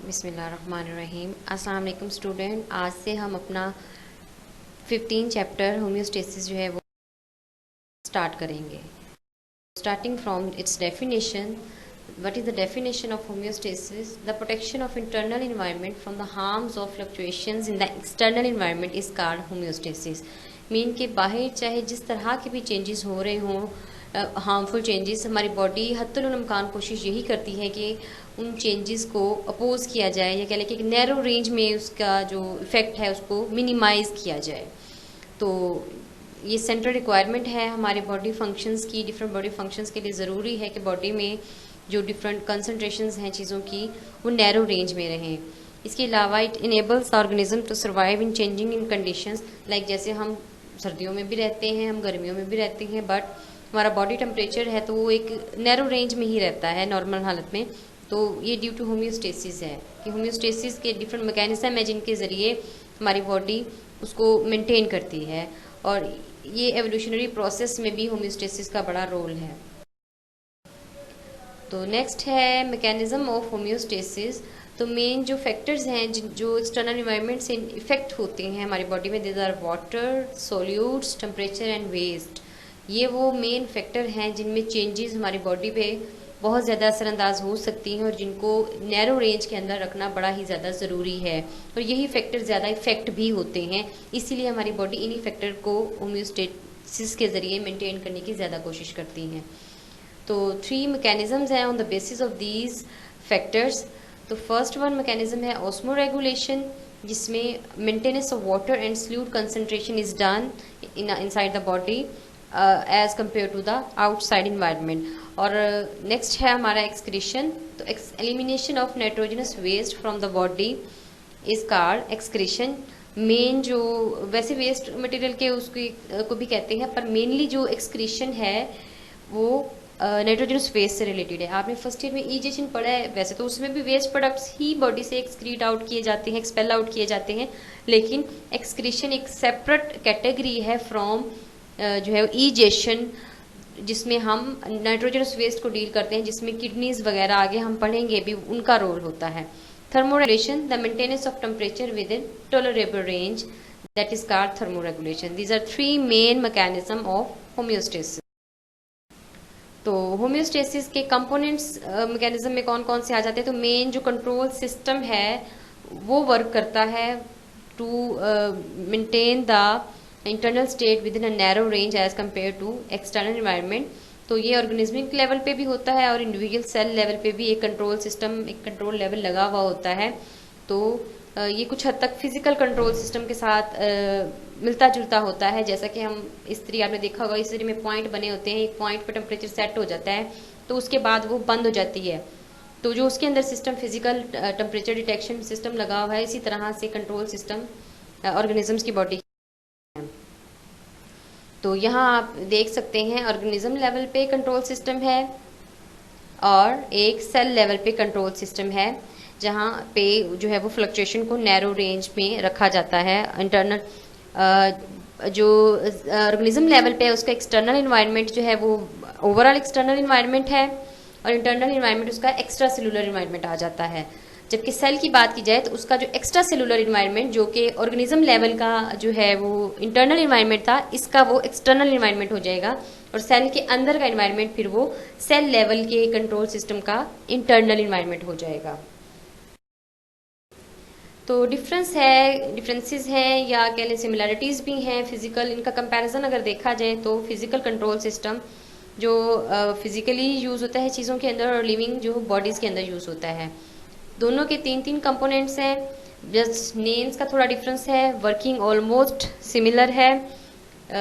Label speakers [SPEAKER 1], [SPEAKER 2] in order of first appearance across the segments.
[SPEAKER 1] बिस्मिल्लाहिर्रहमानिर्रहीम। अस्सलाम वालेकुम स्टूडेंट। आज से हम अपना 15 चैप्टर होम्योस्टेसिस जो है वो स्टार्ट करेंगे। Starting from its definition, what is the definition of homeostasis? The protection of internal environment from the harms of fluctuations in the external environment is called homeostasis. Mean के बाहर चाहे जिस तरह के भी चेंजेस हो रहे हों, हार्मफुल चेंजेस, हमारी बॉडी हत्तुल इम्कान कोशिश यही करती है कि उन चेंजेस को अपोज किया जाए, या कह लें कि एक नैरो रेंज में उसका जो इफ़ेक्ट है उसको मिनिमाइज़ किया जाए। तो ये सेंट्रल रिक्वायरमेंट है हमारे बॉडी फंक्शंस की। डिफरेंट बॉडी फंक्शंस के लिए ज़रूरी है कि बॉडी में जो डिफरेंट कंसनट्रेशंस हैं चीज़ों की वो नैरो रेंज में रहें। इसके अलावा it enables organism to survive in changing in conditions. Like जैसे हम सर्दियों में भी रहते हैं, हम गर्मियों में भी रहते हैं, बट हमारा बॉडी टेम्परेचर है तो वो एक नैरो रेंज में ही रहता है नॉर्मल हालत में। तो ये ड्यू टू होम्योस्टेसिस है कि होम्योस्टेसिस के डिफरेंट मैकेनिज्म है जिनके ज़रिए हमारी बॉडी उसको मेंटेन करती है, और ये एवोल्यूशनरी प्रोसेस में भी होम्योस्टेसिस का बड़ा रोल है। तो नेक्स्ट है मैकेनिज्म ऑफ होम्योस्टेसिस। तो मेन जो फैक्टर्स हैं जो एक्सटर्नल इन्वायरमेंट से इफेक्ट होते हैं हमारी बॉडी में, these are water, solutes, temperature and waste. ये वो मेन फैक्टर हैं जिनमें चेंजेस हमारी बॉडी पे बहुत ज़्यादा असरअंदाज हो सकती हैं और जिनको नैरो रेंज के अंदर रखना बड़ा ही ज़्यादा ज़रूरी है, और यही फैक्टर ज़्यादा इफेक्ट भी होते हैं। इसीलिए हमारी बॉडी इन्हीं फैक्टर को होम्योस्टेसिस के ज़रिए मेंटेन करने की ज़्यादा कोशिश करती हैं। तो 3 मैकेनिज्म्स हैं on the basis of these factors. तो फर्स्ट वन मैकेनिज्म है ऑस्मो रेगुलेशन, जिसमें maintenance of water and solute concentration is done inside the body as compare to the outside environment. और नेक्स्ट है हमारा एक्सक्रीशन। तो elimination of nitrogenous waste from the body is called excretion. Main जो वैसे waste material के उसकी को भी कहते हैं, पर मेनली जो एक्सक्रीशन है वो नाइट्रोजनस वेस्ट से रिलेटेड है। आपने फर्स्ट ईयर में इजेशन पढ़ा है, वैसे तो उसमें भी वेस्ट प्रोडक्ट्स ही बॉडी से एक्सक्रीट आउट किए जाते हैं, एक्सपेल आउट किए जाते हैं, लेकिन एक्सक्रीशन एक सेपरेट कैटेगरी है फ्रॉम जो है इजेशन, जिसमें हम नाइट्रोजनस वेस्ट को डील करते हैं, जिसमें किडनीज वगैरह आगे हम पढ़ेंगे भी उनका रोल होता है। Thermoregulation, the maintenance of temperature within tolerable range, that is called thermoregulation. These are 3 main mechanism of homeostasis. तो होम्योस्टेसिस के कंपोनेंट्स मैकेनिज्म में कौन कौन से आ जाते हैं? तो मेन जो कंट्रोल सिस्टम है वो वर्क करता है to maintain the internal state within a narrow range as compare to external environment. तो ये ऑर्गेनिज्मिक लेवल पे भी होता है और इंडिविजुअल सेल लेवल पे भी एक कंट्रोल सिस्टम, एक कंट्रोल लेवल लगा हुआ होता है। तो ये कुछ हद तक फिजिकल कंट्रोल सिस्टम के साथ मिलता जुलता होता है। जैसा कि हम इस्त्री, आपने देखा होगा इस्त्री में पॉइंट बने होते हैं, एक पॉइंट पर टेम्परेचर सेट हो जाता है तो उसके बाद वो बंद हो जाती है। तो जो उसके अंदर system physical temperature detection system लगा हुआ है, इसी तरह से कंट्रोल सिस्टम ऑर्गेनिजम्स की बॉडी। तो यहाँ आप देख सकते हैं ऑर्गेनिज्म लेवल पे कंट्रोल सिस्टम है और एक सेल लेवल पे कंट्रोल सिस्टम है, जहाँ पे जो है वो फ्लक्चुएशन को नैरो रेंज में रखा जाता है। इंटरनल जो ऑर्गेनिज्म लेवल पे है उसका एक्सटर्नल इन्वायरमेंट जो है वो ओवरऑल एक्सटर्नल इन्वायरमेंट है, और इंटरनल इन्वायरमेंट उसका एक्स्ट्रा सेलुलर इन्वायरमेंट आ जाता है। जबकि सेल की बात की जाए तो उसका जो एक्स्ट्रा सेलुलर इन्वायरमेंट जो कि ऑर्गेनिज्म लेवल का जो है वो इंटरनल इन्वायरमेंट था, इसका वो एक्सटर्नल इन्वायरमेंट हो जाएगा, और सेल के अंदर का इन्वायरमेंट फिर वो सेल लेवल के कंट्रोल सिस्टम का इंटरनल इन्वायरमेंट हो जाएगा। तो डिफरेंसेस हैं या कह लें सिमिलरिटीज़ भी हैं फिजिकल। इनका कंपैरिजन अगर देखा जाए तो फिजिकल कंट्रोल सिस्टम जो फिजिकली यूज़ होता है चीज़ों के अंदर, और लिविंग जो बॉडीज़ के अंदर यूज़ होता है, दोनों के 3 कंपोनेंट्स हैं। जस्ट नेम्स का थोड़ा डिफरेंस है, वर्किंग ऑलमोस्ट सिमिलर है।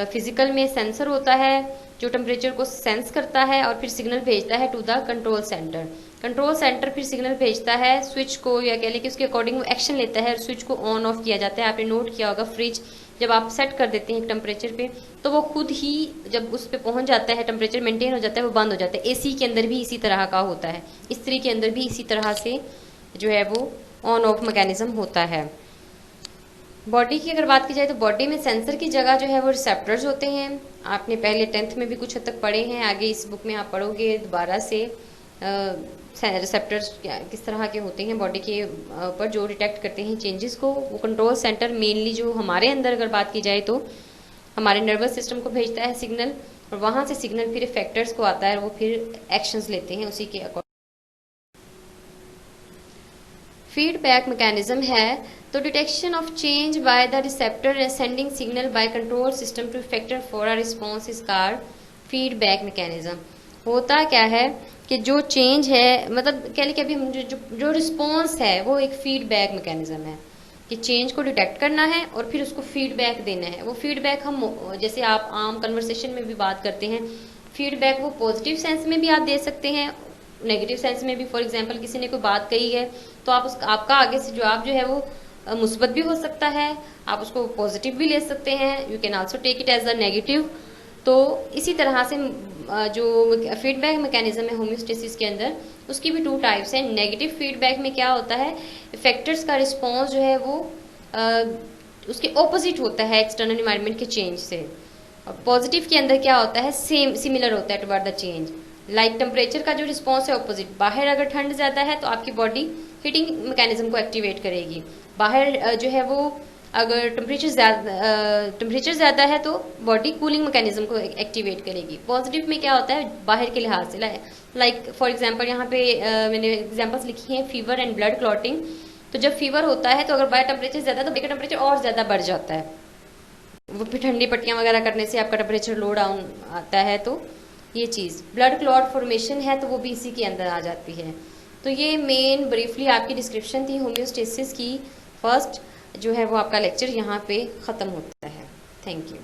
[SPEAKER 1] फिजिकल में सेंसर होता है जो टेम्परेचर को सेंस करता है और फिर सिग्नल भेजता है to the control centre. Control centre फिर सिग्नल भेजता है स्विच को, या कह लें कि उसके अकॉर्डिंग वो एक्शन लेता है और स्विच को ऑन ऑफ किया जाता है। आपने नोट किया होगा फ्रिज जब आप सेट कर देते हैं एक टेम्परेचर पे तो वो खुद ही जब उस पे पहुंच जाता है, टेम्परेचर मेंटेन हो जाता है, वो बंद हो जाता है। एसी के अंदर भी इसी तरह का होता है, इस्त्री के अंदर भी इसी तरह से जो है वो ऑन ऑफ मैकेनिज्म होता है। बॉडी की अगर बात की जाए तो बॉडी में सेंसर की जगह जो है वो रिसेप्टर्स होते हैं। आपने पहले 10th में भी कुछ हद तक पढ़े हैं, आगे इस बुक में आप पढ़ोगे दोबारा से। रिसेप्टर्स किस तरह के होते हैं बॉडी के ऊपर जो डिटेक्ट करते हैं चेंजेस को। वो कंट्रोल सेंटर मेनली जो हमारे अंदर अगर बात की जाए तो हमारे नर्वस सिस्टम को भेजता है सिग्नल, और वहाँ से सिग्नल फिर इफेक्टर्स को आता है और वो फिर एक्शंस लेते हैं उसी के अकॉर्डिंग। फीडबैक मैकेनिज्म है तो detection of change by the receptor sending signal by control system to effector for a response is called feedback mechanism. होता क्या है कि जो चेंज है, मतलब कह लें कि अभी हम जो रिस्पॉन्स है वो एक फीडबैक मैकेनिज्म है कि चेंज को डिटेक्ट करना है और फिर उसको फीडबैक देना है। वो फीडबैक हम जैसे आप आम कन्वर्सेशन में भी बात करते हैं, फीडबैक वो पॉजिटिव सेंस में भी आप दे सकते हैं, नेगेटिव सेंस में भी। फॉर एग्जांपल किसी ने कोई बात कही है तो आप आपका आगे से जवाब जो है वो मुस्बत भी हो सकता है, आप उसको पॉजिटिव भी ले सकते हैं, you can also take it as a negative. तो इसी तरह से जो फीडबैक मैकेनिज्म है होम्योस्टेसिस के अंदर, उसकी भी 2 टाइप्स हैं। नेगेटिव फीडबैक में क्या होता है, इफेक्टर्स का रिस्पॉन्स जो है वो उसके ऑपोजिट होता है एक्सटर्नल इन्वायरमेंट के चेंज से। और पॉजिटिव के अंदर क्या होता है, सेम सिमिलर होता है toward the change. Like temperature का जो रिस्पॉन्स है ऑपोजिट, बाहर अगर ठंड ज़्यादा है तो आपकी बॉडी हीटिंग मैकेनिज्म को एक्टिवेट करेगी, बाहर जो है वो अगर टेम्परेचर ज़्यादा है तो बॉडी कूलिंग मैकेनिज्म को एक्टिवेट करेगी। पॉजिटिव में क्या होता है, बाहर के लिहाज से, लाइक फॉर एग्जांपल यहाँ पे मैंने एग्जांपल्स लिखी हैं, फीवर एंड ब्लड क्लॉटिंग। तो जब फीवर होता है तो अगर बाहर टेम्परेचर ज़्यादा तो बॉडी का टेम्परेचर और ज़्यादा बढ़ जाता है, वो फिर ठंडी पट्टियाँ वगैरह करने से आपका टेम्परेचर लो डाउन आता है। तो ये चीज़ ब्लड क्लॉट फॉर्मेशन है तो वो भी इसी के अंदर आ जाती है। तो ये मेन ब्रीफली आपकी डिस्क्रिप्शन थी होम्योस्टेसिस की। फर्स्ट जो है वो आपका लेक्चर यहाँ पे ख़त्म होता है। Thank you.